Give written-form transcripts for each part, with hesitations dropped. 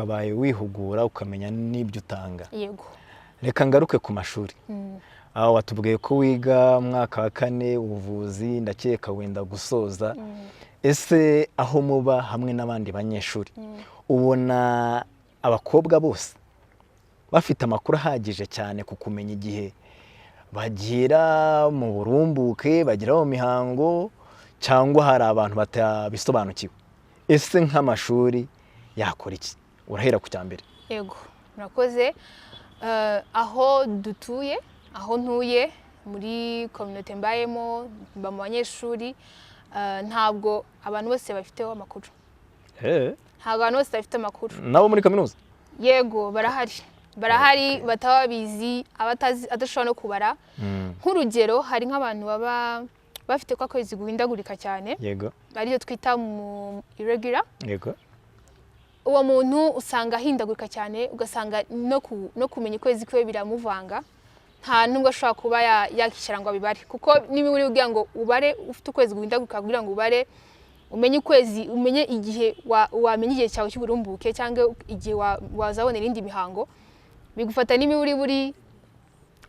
wakabaye wihugura ukamenya n'ibyo utanga. Yego. Reka ngaruke ku mashuri. Aho watubwiye ko wiga mwaka wa 4 ubuvuzi, ndakeka wenda gusoza. Ese aho muba hamwe n'abandi banyeshuri ubona abakobwa bose bafite amakuru ahagije cyane ku kumenya igihe bagira mu burumbuke, bagira mu mihango, cyangwa hari abantu batabisobanukiwe? Ese nk'amashuri yakora iki? Urahera ku cyambere. Yego, murakoze. Aho dutuye, aho ntuye muri community mbayemo, mba mu banyeshuri, ntabwo abantu bose bafiteho amakuru. Ntabwo abantu bose bafite amakuru. Nabo muri kaminuza? Yego, barahari bataba bizi, adashobora no kubara. Nk'urugero, hari nk'abantu baba bafite kwa kwezi guhindagurika cyane. Yego. Ariyo twita mu irregular. Yego. Uwo muntu usanga ahindagurika cyane, ugasanga no kumenya ukwezi kwe biramuvanga. Nta nubwo ashobora kuba yakishyira ngo abibare, kuko niba uri ugira ngo ubare ufite ukwezi guhindagurika kugira ngo ubare umenye ukwezi, umenye igihe wamenye igihe cyawe cy'uburumbuke cyangwa igihe wazabona irindi mihango, bigufata niba uri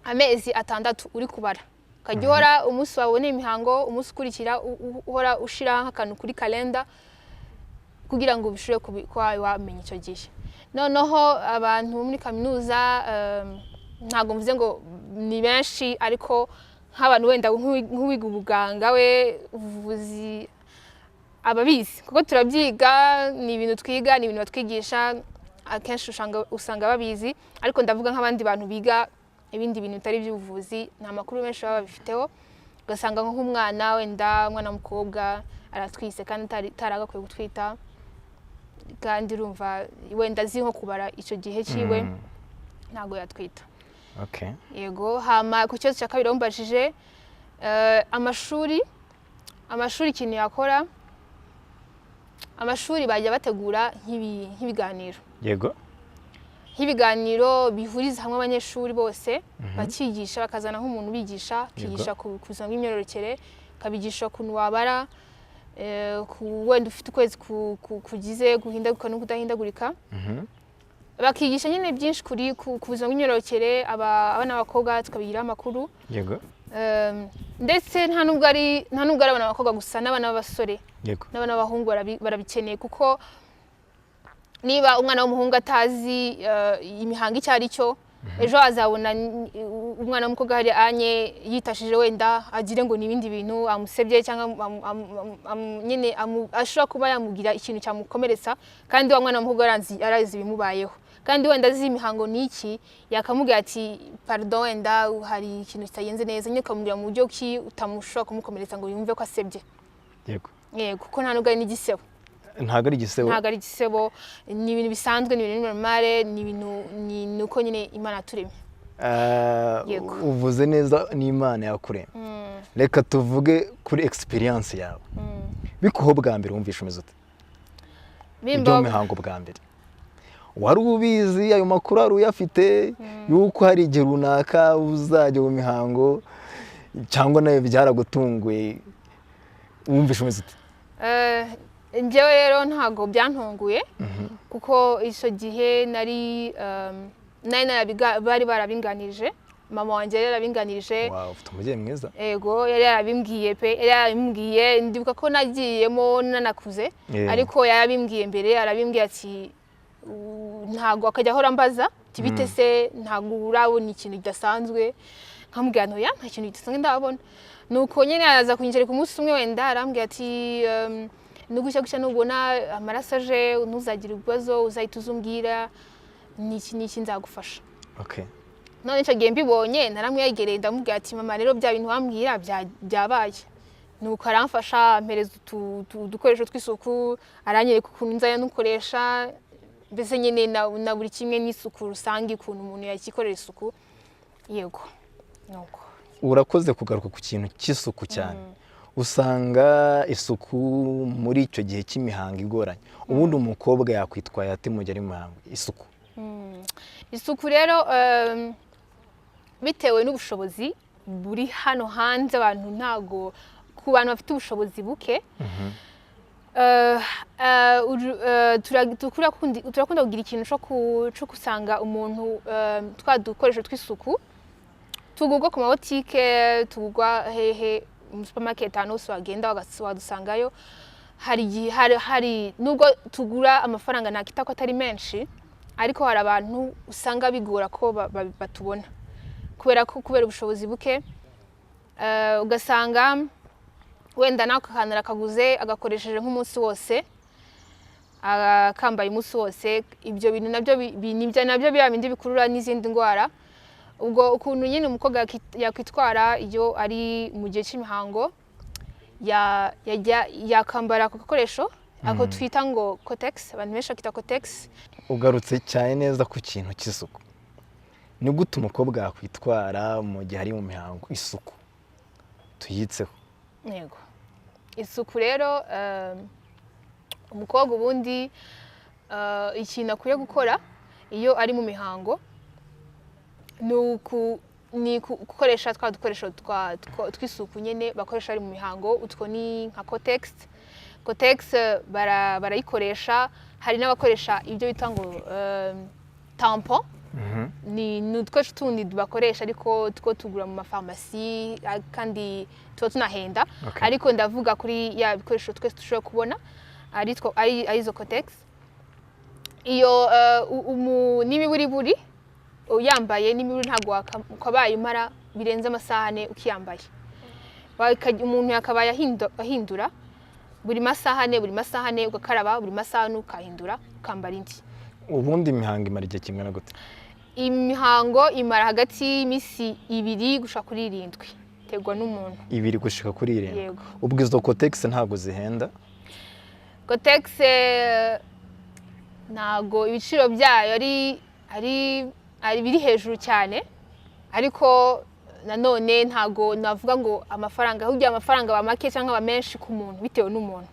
amezi 6 uri kubara. Ukajya uhora umunsi wabone imihango, umunsi ukurikira uhora ushira nk'akantu kuri kalenda kugira ngo bishobore kuba wamenye icyo gihe. Noneho abantu muri kaminuza ntago mvuze ngo ni benshi, ariko nk'abantu wenda nk'uwiga ubuganga we ubuvuzi ababizi, kuko turabyiga, ni ibintu twiga, ni ibintu batwigisha, akenshi usanga babizi. Ariko ndavuga nk'abandi bantu biga ibindi bintu bitari by'ubuvuzi, nta makuru menshi baba bifiteho. Ugasanga nk'umwana wenda, umwana w'umukobwa aratwise kandi taragakwiye gutwita, kandi urumva wenda azi nko kubara icyo gihe cyiwe, ntago yatwita. Okay. Yego. Hama ku kibazo cya kabiri wambajije, amashuri ikintu yakora, amashuri bajya bategura nk'ibiganiro. Yego. Nk'ibiganiro bihuriza hamwe abanyeshuri bose, bakigisha, bakazana nk'umuntu ubigisha, akigisha ku buzima bw'imyororokere, akabigisha ukuntu wabara, wenda ufite ukwezi kugize guhindaguka no kudahindagurika. Bakigisha nyine byinshi ku buzima bw'imyororokere, abana b'abakobwa tukabigira amakuru. Yego. Ndetse nta nubwo ari abana b'abakobwa gusa, n'abana b'abasore. Yego. N'abana b'abahungu barabikeneye, kuko niba umwana w'umuhungu atazi imihango icyo ari cyo, ejo azabona umwana w'umukobwa hari anye yitashije, wenda agire ngo n'ibindi bintu amusebye, cyangwa nyine ashobora kuba yamugira ikintu cyamukomeretsa, kandi wa mwana w'umukobwa arazi ibimubayeho, kandi wenda azi imihango n'iki, yakamubwira ati pardon, wenda hari ikintu kitagenze neza, nyine ukamubwira mu buryo ki utamushobora kumukomeretsa ngo yumve ko asebye. Yego. Yego, kuko nta nubwo ari n'igisebo. Ntago ari igisebo. Ntago ari igisebo, ni ibintu bisanzwe, ni ibintu normale, ni ibintu ni uko nyine Imana yaturemye. Uvuze neza, ni Imana yakuremye. Reka tuvuge kuri experience yawe. Bikuho bwa mbere wumvisha umeze ute? Ibyo mihango bwa mbere wari ubizi, ayo makuru ari uyafite yuko hari igihe runaka uzajya mu mihango, cyangwa nayo byaragutunguye, wumvisha umeze ute? Njyewe rero ntago byantunguye, kuko icyo gihe bari barabinganirije, mama wanjye yari yarabinganirije. Wow, ufite umubyeyi mwiza. Yego, yari yarabimbwiye pe, yari yarabimbwiye, ndibuka ko nagiyemo nanakuze, ariko yarabimbwiye mbere, arabimbwiye ati ntago, akajya ahora ambaza ati bite se, ntago urabona ikintu kidasanzwe, nkamubwira ntoya nta kintu kidasanzwe ndabona. Nuko nyine araza kunyinjira ku munsi umwe, wenda arambwira ati nugushya nubona amaraso aje, ntuzagira ibibazo, uzahita uzumbwira n'iki nzagufasha. Okay. None icyo gihe mbibonye naramwegereye, ndamubwira ati mama, rero bya bintu wambwira byabaye. Nuko aramfasha, ampereza udukoresho tw'isuku, aranyereka ukuntu nzajya nukoresha, mbese nyine na buri kimwe n'isuku rusange, ukuntu umuntu yakikorera isuku. Yego. Nuko urakoze kugaruka ku kintu cy'isuku cyane. Usanga isuku muri icyo gihe cy'imihango igoranye. Ubundi umukobwa yakwitwaye ati mu gihe ari imihango isuku? Isuku rero bitewe n'ubushobozi buri hano hanze, abantu ntago, ku bantu bafite ubushobozi buke, turakunda kugira ikintu cyo gusanga umuntu twa dukoresho tw'isuku tugurwa ku mabotike, tugurwa hehe mu supermarket, ahantu hose wagenda wadusangayo. Hari nubwo tugura amafaranga nakita ko atari menshi, ariko hari abantu usanga bigora ko batubona kubera ubushobozi buke. Ugasanga wenda nawe akantu akaguze agakoresheje nk'umunsi wose, akambaye umunsi wose. Ibyo bintu nabyo bya bindi bikurura n'izindi ndwara. Ubwo ukuntu nyine umukobwa yakwitwara iyo ari mu gihe cy'imihango, yakambara ako gakoresho ako twita ngo Kotex, abantu benshi bakita Kotex. Ugarutse cyane neza ku kintu cy'isuku. Ni gute umukobwa yakwitwara mu gihe ari mu mihango? Isuku tuyitseho. Yego, isuku rero umukobwa ubundi ikintu akwiye gukora iyo ari mu mihango ni gukoresha twa dukoresho tw'isuku nyine bakoresha ari mu mihango. Utwo ni nka Kotex. Kotex barayikoresha. Hari n'abakoresha ibyo bita ngo tampon. Ni udukoresho tundi bakoresha ariko two tugura mu mafarumasi kandi tuba tunahenda. Ariko ndavuga kuri ya bikoresho twese dushobora kubona ari izo Kotex. Iyo n'imiburiburi uyambaye, n'imiburiburi ntabwo wakabaye umara birenze amasaha 4 ukiyambaye. Umuntu yakabaye ahindura buri masaha 4 ugakaraba, buri masaha ukahindura ukambara indi. Ubundi imihango imara igihe kingana gute? Imihango imara hagati y'imisi 2 gushika kuri 7, tegwa n'umuntu. 2 gushika kuri 7. Yego. Ubwo izo Kotex ntabwo zihenda? Kotex ntago ibiciro byayo ari biri hejuru cyane, ariko nanone ntago navuga ngo amafaranga ahubwo amafaranga ba make cyangwa ba menshi ku muntu bitewe n'umuntu.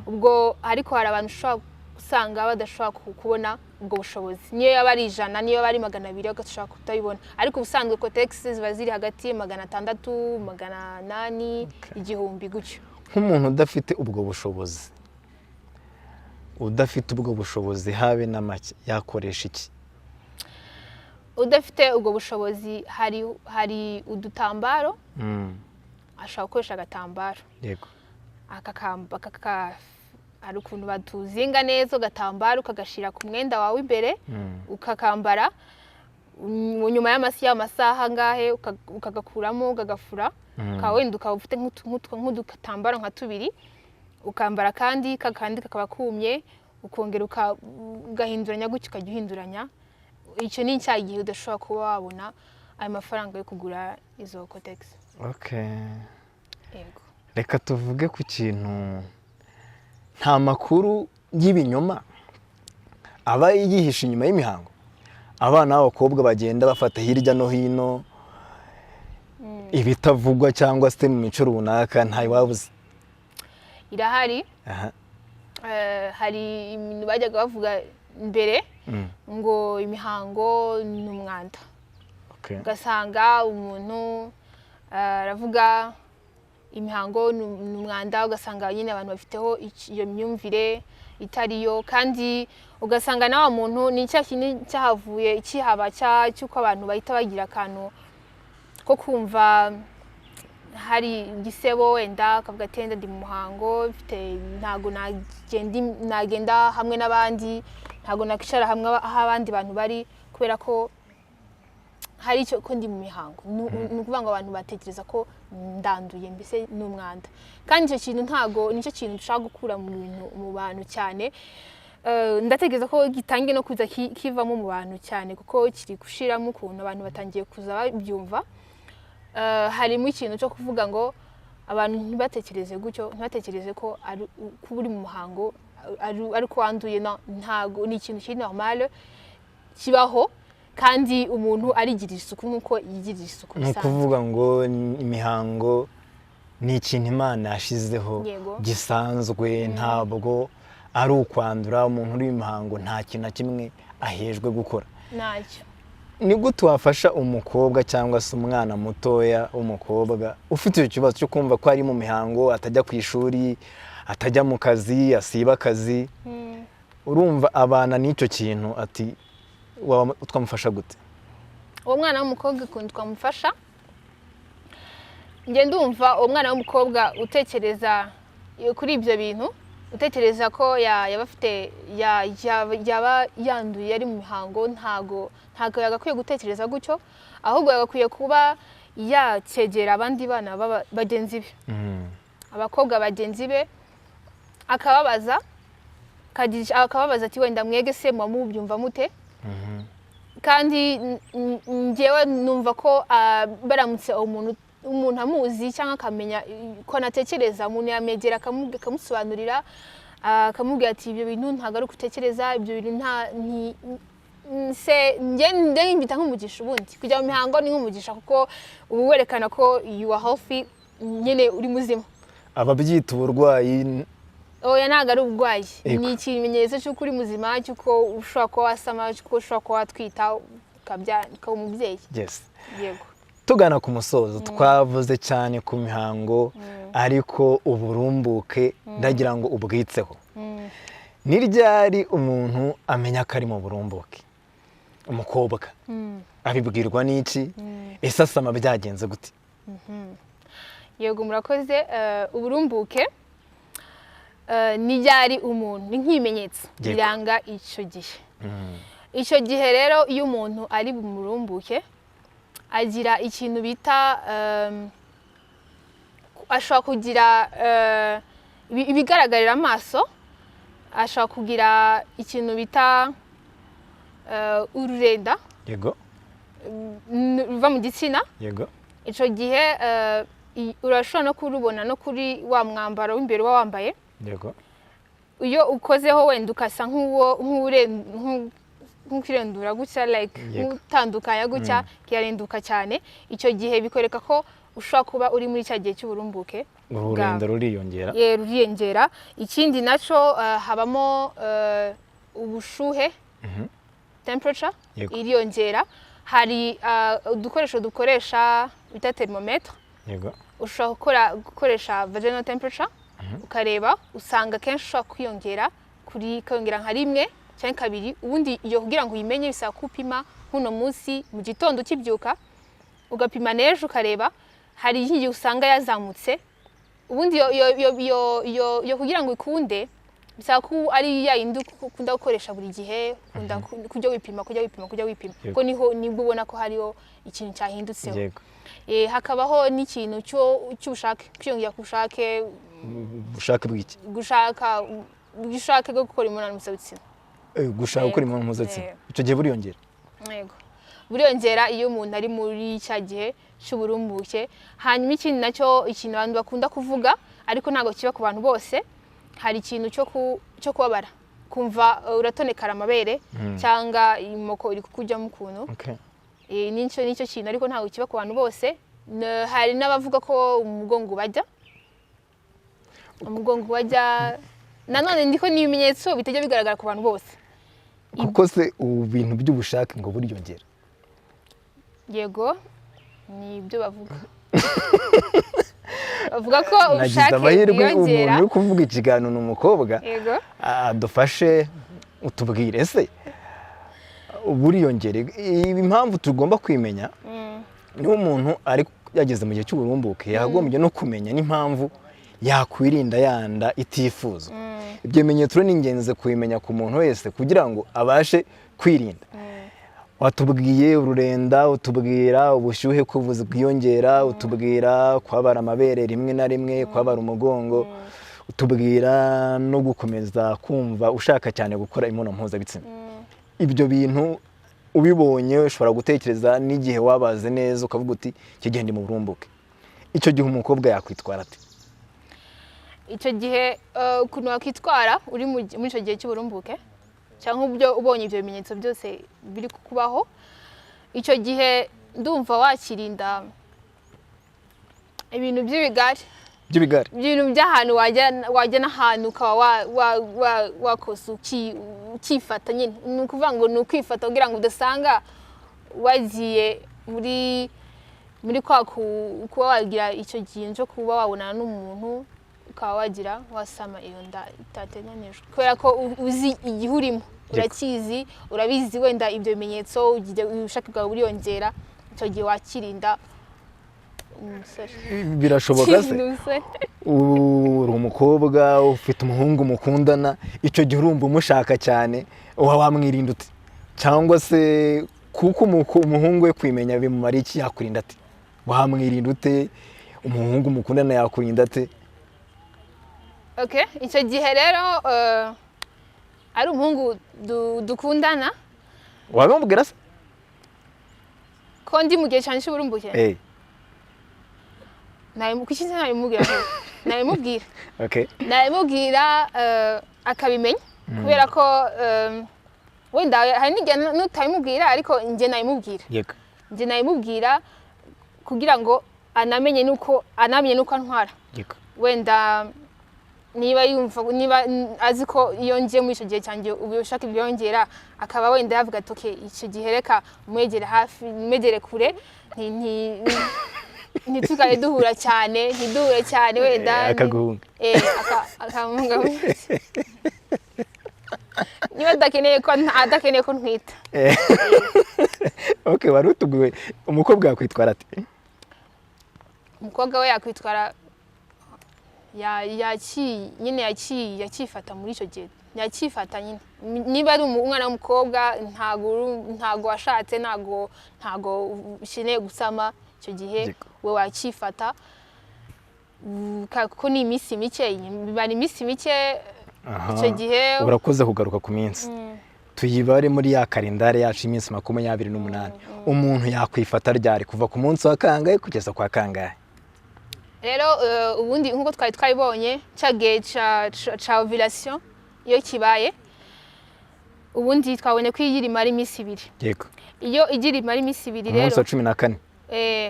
Ubwo ariko hari abantu ushobora usanga badashobora kubona ubwo bushobozi. Niyo yaba ari 100, niyo yaba ari 200 ugashobora kutabibona. Ariko ubusanzwe Kotex ziba ziri hagati 600, 800, 1000 gutyo. Nk'umuntu udafite ubwo bushobozi habe na make yakoresha iki? Udafite ubwo bushobozi hari udutambaro. Ashobora gukoresha agatambaro. Yego. Hari ukuntu batuzinga neza agatambaro ukagashira ku mwenda wawe imbere, ukakambara nyuma y'amasaha ngahe ukagakuramo ukagafura. Wenda ukaba ufite nk'udutambaro nka 2, ukambara kandi kakaba kumye, ukongera ugahinduranya gutyo ukajya uhinduranya. Icyo ni cya gihe udashobora kuba wabona ayo mafaranga yo kugura izo Kotex. Yego. Reka tuvuge ku kintu, nta makuru y'ibinyoma aba yihishe inyuma y'imihango. Abana b'abakobwa bagenda bafata hirya no hino ibitavugwa cyangwa se mu mico runaka ntayo wabuze. Irahari. Hari ibintu bajyaga bavuga mbere ngo imihango ni umwanda. Ugasanga umuntu aravuga imihango ni umwanda, ugasanga nyine abantu bafiteho iyo myumvire itariyo, kandi ugasanga nawa muntu ni cya kintu cyahavuye ikihaba cy'uko abantu bahita bagira akantu ko kumva hari igisebo, wenda akavuga ati ndi mu muhango ntago nagenda hamwe n'abandi, ntago nakicara hamwe aho abandi bantu bari kubera ko hari icyo ko ndi mu mihango. Ni ukuvuga ngo abantu batekereza ko ndanduye, mbese ni umwanda. Kandi icyo kintu ntago nicyo kintu dushaka gukura mu bantu cyane. Ndatekereza ko gitangiye no kuza kivamo mu bantu cyane, kuko kiri gushiramo ukuntu abantu batangiye kuza babyumva. Harimo ikintu cyo kuvuga ngo abantu ntibatekereze gutyo, ntibatekereze ko kuba uri mu muhango ari ko wanduye. Ntago ni ikintu kiri normal kibaho, kandi umuntu arigirira isuku nk'uko yigirira isuku bisanzwe. Ni ukuvuga ngo imihango ni ikintu Imana yashizeho gisanzwe, ntabwo ari ukwandura. Umuntu uri mu mihango nta kintu na kimwe ahejwe gukora. Ntacyo. Ni gute wafasha umukobwa cyangwa se umwana mutoya w'umukobwa ufite icyo kibazo cyo kumva ko ari mu mihango, atajya ku ishuri, atajya mu kazi, asiba akazi, urumva abana n'icyo kintu ati twamufasha gute? uwo mwana w'umukobwa ukuntu twamufasha, njye ndumva uwo mwana w'umukobwa utekereza kuri ibyo bintu, utekereza ko yaba afite yaba yanduye ari mu mihango, ntago yagakwiye gutekereza gutyo, ahubwo yagakwiye kuba yakegera abandi bana bagenzi be, abakobwa bagenzi be, akababaza ati wenda mwege se mubyumva mute? Kandi njyewe numva ko baramutse umuntu amuzi cyangwa akamenya ko anatekereza, umuntu yamegera akamusobanurira, akamubwira ati ibyo bintu ntabwo ari ukutekereza, ibyo bintu njye mbita nk'umugisha. Ubundi kujya mu mihango ni nk'umugisha, kuko ubu werekana ko you are healthy, nyine uri muzima. Ababyita uburwayi, oya ntabwo ari uburwayi, ni ikimenyetso cy'uko uri muzima, cy'uko ushobora kuba wasama, cy'uko ushobora kuba watwita ukaba umubyeyi. Yego. Tugana ku musozo, twavuze cyane ku mihango, ariko uburumbuke ndagira ngo ubwitseho. Ni ryari umuntu amenya ko ari mu burumbuke? Umukobwa abibwirwa n'iki? Ese asama byagenze gute? Yego, murakoze. Uburumbuke ni ryari umuntu, ni nk'ibimenyetso biranga icyo gihe. Icyo gihe rero iyo umuntu ari mu burumbuke, agira ikintu bita ashobora kugira ibigaragarira amaso, ashobora kugira ikintu bita ururenda, yego, ruva mu gitsina. Yego. Icyo gihe urashobora no kurubona no kuri wa mwambaro w'imbere uba wambaye. Yego. Iyo ukozeho wenda ukasa nk'ukirendura gutya, like nk'utandukanya gutya, kiyarenduka cyane, icyo gihe bikwereka ko ushobora kuba uri muri cya gihe cy'uburumbuke. Ururenda ruriyongera. Ruriyongera. Ikindi nacyo habamo ubushuhe, temperature iriyongera. Hari udukoresho dukoresha bita thermometer. Yego. Ushobora gukoresha vaginal temperature, ukareba, usanga kenshi ushobora kwiyongera nka rimwe cyangwa kabiri. Ubundi iyo kugira ngo uyimenye bisaba kupima nk'uno munsi mu gitondo ukibyuka, ugapima n'ejo ukareba. Hari igihe usanga yazamutse. Ubundi iyo kugira ngo ikunde bisaba ko ari yayindi ukunda gukoresha buri gihe, kujya wipima. Kuko nibwo ubona ko hariho ikintu cyahindutseho. Yego. Hakabaho n'ikintu cy'ubushake, kwiyongera ku bushake. Ubushake bw'iki? Ubushake bwo gukora imibonano mpuzabitsina. Gushaka gukora imibonano mpuzabitsina, icyo gihe buriyongera? Yego, buriyongera iyo umuntu ari muri cya gihe cy'uburumbuke. Hanyuma ikindi nacyo, ikintu abantu bakunda kuvuga ariko ntabwo kiba ku bantu bose, hari ikintu cyo kubabara, kumva uratonekara amabere cyangwa imoko iri kukujyamo ukuntu. Nicyo kintu ariko ntabwo kiba ku bantu bose. Hari n'abavuga ko umugongo bajya, nanone ndiko ni ibimenyetso bitajya bigaragara ku bantu bose. Kuko se ubu bintu by'ubushake ngo buriyongera? Yego, ni ibyo bavuga. Bavuga ko ubushake bwiyongera. Umuntu uri kuvuga ikiganiro ni umukobwa. Yego. Adufashe utubwire, ese buriyongera? Impamvu tugomba kwimenya, niba umuntu ari yageze mu gihe cy'uburumbuke, yagombye no kumenya n'impamvu yakwirinda yanda itifuza. Ibyo bimenyetso ni ingenzi kubimenya ku muntu wese kugira ngo abashe kwirinda. Watubwiye ururenda, utubwira ubushyuhe kuvuza bwiyongera, utubwira kwabara amabere rimwe na rimwe, kwabara umugongo, utubwira no gukomeza kumva ushaka cyane gukora imibonano mpuzabitsina. Ibyo bintu ubibonye ushobora gutekereza n'igihe wabaze neza ukavuga uti icyo gihe ndi mu burumbuke. Icyo gihe umukobwa yakwitwara ate? Icyo gihe ukuntu wakitwara uri muri icyo gihe cy'uburumbuke, cyangwa ubonye ibyo bimenyetso byose biri kukubaho, icyo gihe ndumva wakirinda ibintu by'ibigare, ibintu by'ahantu wajya n'ahantu ukaba wakosa ukifata. Nyine ni ukuvuga ngo ni ukwifata kugira ngo udasanga wagiye muri kuba wagira icyo gihe cyo kuba wabonana n'umuntu ukaba wagira wasama iyo nda itateganijwe kubera ko uzi igihe urimo urakizi urabizi wenda ibyo bimenyetso ubushake bwawe buriyongera icyo gihe wakirinda umusore birashoboka se uri umukobwa ufite umuhungu mukundana icyo gihe urumva umushaka cyane wamwirinda ute cyangwa se kuko umuhungu we kwimenya bimumara iki yakurinda ate wamwirinda ute umuhungu mukundana yakurinda ate okay icyo gihe rero ari umuhungu dukundana wabimubwira se ko ndi mu gihe cyane cy'uburumbuke kuki ntabimubwira nabimubwira okay nabimubwira akabimenya kubera ko wenda hari n'igihe nutabimubwira ariko njye nabimubwira yego njye nabimubwira kugira ngo anamenye nuko antwara yego wenda niba azi ko iyo ngiye muri icyo gihe cyanjye ubushake bwiyongera akaba wenda yavuga ati okay icyo gihe reka mwegere hafi mwegere kure ntitugaye duhura cyane ntiduhure cyane wenda akaguhunga akamunga niba adakeneye ko ntwita okay wari utubwiwe umukobwa yakwitwara ati umukobwa we yakwitwara nyine yakifata muri icyo gihe yakifata nyine niba ari umwana w'umukobwa ntago washatse ntago ukeneye gusama icyo gihe we wakifata kuko ni iminsi mike bibara iminsi mike icyo gihe urakoze kugaruka ku minsi tuyibare muri ya kalendari yacu iminsi 28 umuntu yakwifata ryari kuva ku munsi wa kangahe kugeza kwa kangahe rero ubundi nkuko twari twabibonye cya gihe ca ovulation iyo kibaye ubundi twabonye ko igira imara iminsi 2 yego iyo igira imara iminsi 2 rero umunsi wa 14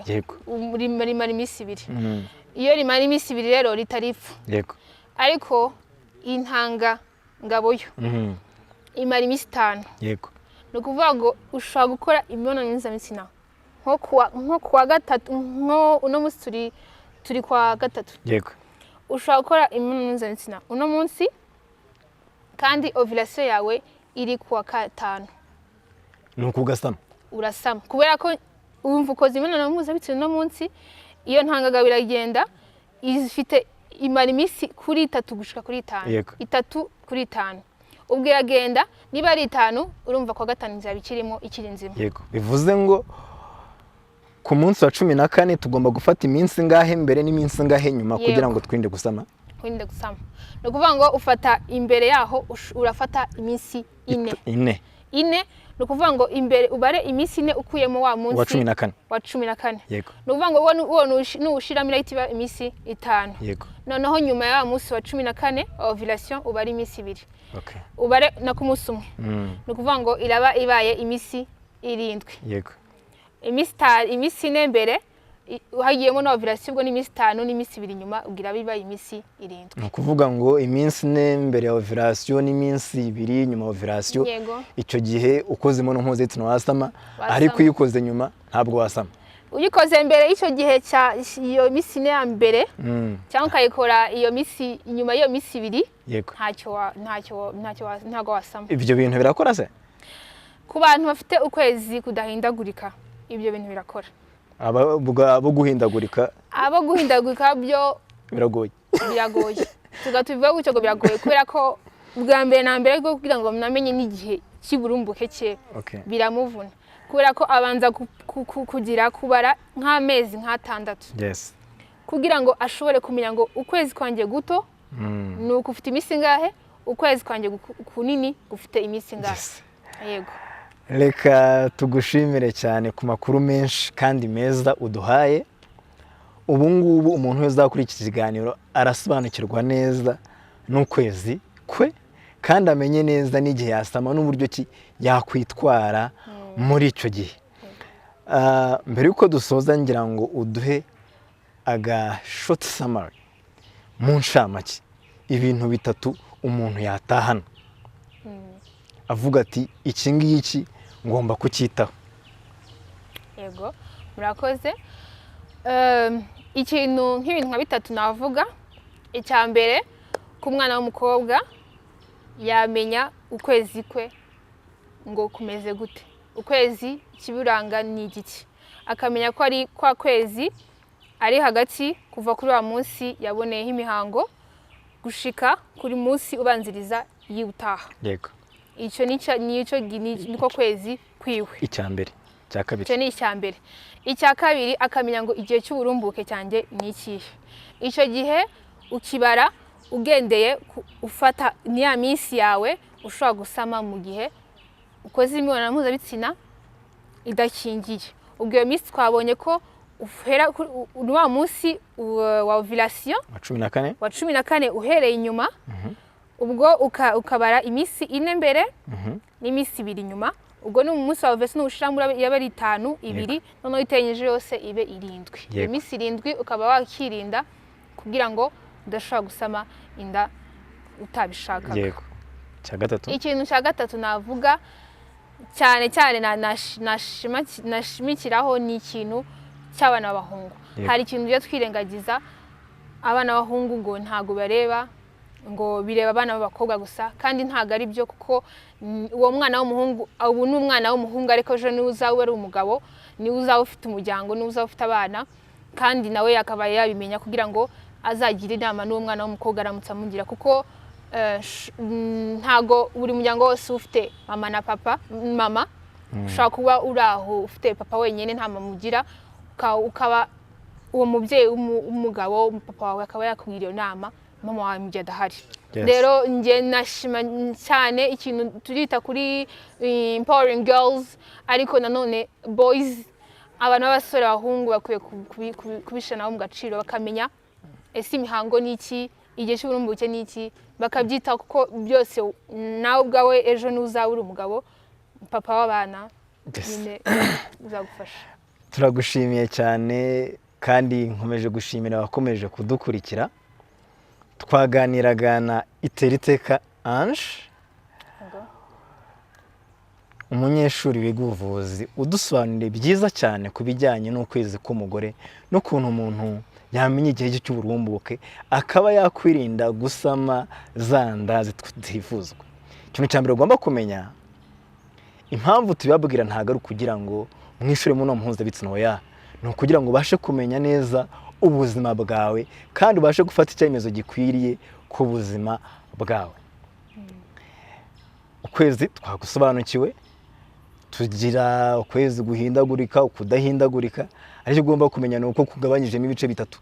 yego rimara iminsi 2 iyo rimara iminsi 2 rero ritaripfa yego ariko intanga ngabo yo imara iminsi 5 yego no kuvuga ngo ushobora gukora imibonano mpuzabitsina nko kuwa gatatu nko uno munsi turi kwa gatatu yego ushobora gukora imibonano mpuzabitsina uno munsi kandi ovulation yawe iri kuwa 5 nuko ugasama urasama kubera ko umva ukoze imibonano mpuzabitsina uno munsi iyo ntangagabo iragenda ifite imara iminsi kuri 3 gushika kuri 5 3 kuri 5 ubwo iragenda niba ari 5 urumva kwa 5 nzaba ikirimo ikiri nzima yego bivuze ngo ku munsi wa 14 tugomba gufata iminsi ngahe mbere n'iminsi ngahe nyuma kugira ngo twinde gusama no kuvuga ngo ufata imbere yaho urafata iminsi 4 no kuvuga ngo imbere ubare iminsi 4 ukuyemo wa munsi wa 14 yego no kuvuga ngo uwo nushiramo irahita iminsi 5 yego noneho nyuma ya munsi wa 14 ovulation ubare iminsi 2 okay ubare na ku munsi umwe no kuvuga ngo iraba ibaye iminsi 7 yego iminsi 4 mbere uhagiyemo na ovulation ubwo n'iminsi 5 n'iminsi 2 nyuma ugira bibaye iminsi 7 no kuvuga ngo iminsi 4 mbere ya ovulation n'iminsi 2 nyuma ovulation icyo gihe ukoze imibonano mpuzabitsina wasama ariko uyikoze nyuma ntabwo wasama uyikoze mbere y'icyo gihe cya iyo minsi 4 ya mbere cyangwa ukayikora iyo minsi nyuma y'iyo minsi 2 yego ntacyo wasama ibyo bintu birakora se ku bantu bafite ukwezi kudahindagurika ibyo bintu birakora abo guhindagurika byo biragoye tugatubivuga gutyo ngo biragoye kubera ko bwa mbere na mbere bwo kugira ngo namenye n'igihe cy'uburumbuke cye biramuvuna kubera ko abanza kubara nk'amezi nk'6 yes kugira ngo ashobore kumenya ngo ukwezi kwanjye guto ni uko ufite iminsi ngahe ukwezi kwanjye kunini gufite iminsi ngahe yego reka tugushimire cyane ku makuru menshi kandi meza uduhaye ubu ngubu umuntu wese uzakora iki kiganiro arasobanukirwa neza n'ukwezi kwe kandi amenye neza n'igihe yasama n'uburyo ki yakwitwara muri icyo gihe mbere yuko dusoza ngira ngo uduhe aga short summary mu ncamake ibintu 3 umuntu yatahana avuga ati iki ngiki ngomba kucyitaho yego murakoze ikintu nk'ibintu nka 3 navuga icya mbere ku mwana w'umukobwa yamenya ukwezi kwe ngo kumeze gute, ukwezi kiburanga ni igiki, akamenya ko ari kwa kwezi ari hagati kuva kuri wa munsi yaboneyeho imihango gushika kuri munsi ubanziriza y'utaha. Yego. Icyo niko kwezi kwiwe. Icya mbere, cya kabiri. Icyo ni icya mbere. Icya kabiri akamenya ngo igihe cy'uburumbuke cyanjye ni ikihe. Icyo gihe ukibara ugendeye ufata ni ya minsi yawe ushobora gusama mu gihe ukoze imibonano mpuzabitsina idakingiye. Ubwo iyo minsi twabonye ko uhera wa munsi wa ovulation wa 14 uhereye inyuma, ubwo ukabara iminsi 4 mbere n'iminsi 2 inyuma, ubwo ni umunsi wa ovulation ushira yaba ari 5 2 noneho itenyeje yose ibe 7. Iyo minsi 7 ukaba wakirinda kugira ngo udashobora gusama inda utabishaka. Yego. Cya gatatu. Ikintu cya gatatu navuga cyane nashimikiraho ni ikintu cy'abana b'abahungu. Hari ikintu byo twirengagiza, abana b'abahungu ngo ntago bareba, ngo bireba abana b'abakobwa gusa, kandi ntago ari byo, kuko uwo mwana w'umuhungu ubu ni umwana w'umuhungu, ariko ejo ni uzawe ari umugabo, ni uzawe ufite umuryango, ni uzawe ufite abana, kandi nawe yakaba yabimenya kugira ngo azagira inama n'uwo mwana w'umukobwa aramutse amugira, kuko ntago buri muryango wose ufite mama na papa. Mama ushobora kuba uri aho ufite papa wenyine nta mama ugira, ukaba uwo mubyeyi w'umugabo, papa wawe akaba yakubwira iyo nama, mama wawe mu gihe adahari. Rero njye nashima cyane ikintu turita kuri empowering girls, ariko nanone boys, abantu b'abasore b'abahungu bakwiye kubishanaho mu gaciro, bakamenya ese imihango ni iki, igihe cy'uburumbuke ni iki, bakabyita, kuko byose nawe ubwawe ejo n'uzaba uri umugabo, papa w'abana nyine uzagufasha. Turagushimiye cyane, kandi nkomeje gushimira abakomeje kudukurikira. Twaganiraga na Iteriteka Ange, umunyeshuri wiga ubuvuzi, udusobanuriye byiza cyane ku bijyanye n'ukwezi k'umugore n'ukuntu umuntu yamenya igihe cy'uburumbuke akaba yakwirinda gusama za nda zitifuzwa. Ikintu cya mbere ugomba kumenya, impamvu tubibabwira ntabwo ari ukugira ngo mwishure mu mpuzabitsina oya, ni ukugira ngo ubashe kumenya neza ubuzima bwawe kandi ubashe gufata icyemezo gikwiriye ku buzima bwawe. Ukwezi twagusobanukiwe, tugira ukwezi guhindagurika, ukudahindagurika, ariko ugomba kumenya nuko kugabanyijemo ibice bitatu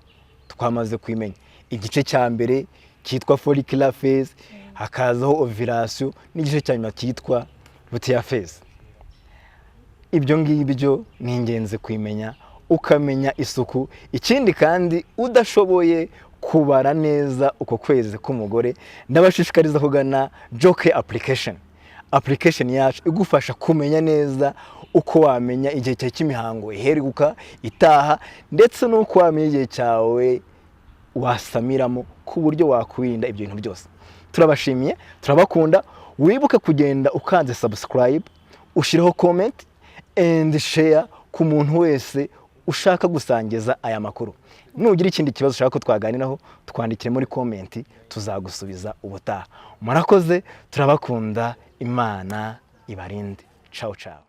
twamaze kwimenya. Igice cya mbere cyitwa follicular phase, hakazaho ovulation, n'igice cya nyuma cyitwa luteal phase. Ibyo ngibyo ni ingenzi kwimenya, ukamenya isuku. Ikindi kandi udashoboye kubara neza uko kwezi k'umugore, ndabashishikariza kugana Joke application yacu igufasha kumenya neza uko wamenya igihe cyawe cy'imihango iheruka, itaha, ndetse n'uko wamenya igihe cyawe wasamiramo ku buryo wakwirinda ibyo bintu byose. Turabashimiye, turabakunda. Wibuke kugenda ukanze subscribe, ushiraho comment and share ku muntu wese ushaka gusangiza aya makuru. Nugira ikindi kibazo ushaka ko twaganiraho, twandikire muri comment, tuzagusubiza ubutaha. Murakoze, turabakunda. Imana ibarinde. Ciao ciao.